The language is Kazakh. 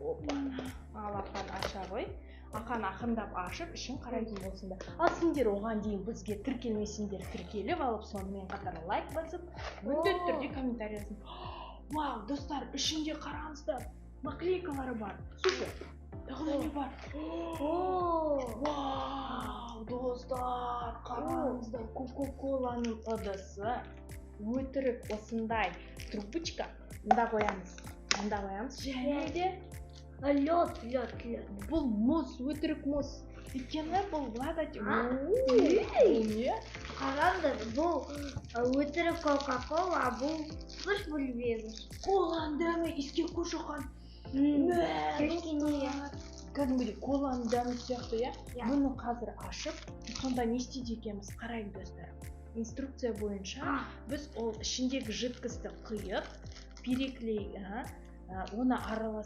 Ал ақан аша ғой. Ақан ақырындап ашып, ішін қарайтын болсыңдар. Ал сендер оған дейін бізге тіркелмесеңдер, тіркеліп алып, сонымен қатар лайк басып, міндетті түрде комментарий жазыңдар. Вау, достар, ішінде қараңыздар, наклейкалары бар. Супер. Тағы не бар? Вау, достар, қараңыздар, Кока-коланың ыдысы. Өтірік осындай трубочка. Мында қоямыз. Және де Лед. бұл мұз, өтірік мұз. Өйткені бұл владать. Қараңдар, бұл өтірік Кока-кола, бұл қыш бөлбегіш. Коланың дәмі еске қошыған. Кәдімгідей коланың дәмі сияқты, иә? Бұны қазір ашып, сонда не істейді екенбіз? Қарайық, достар. Инструкция бойынша біз ол ішіндегі жидкостьті құйып, переклей, оны аралас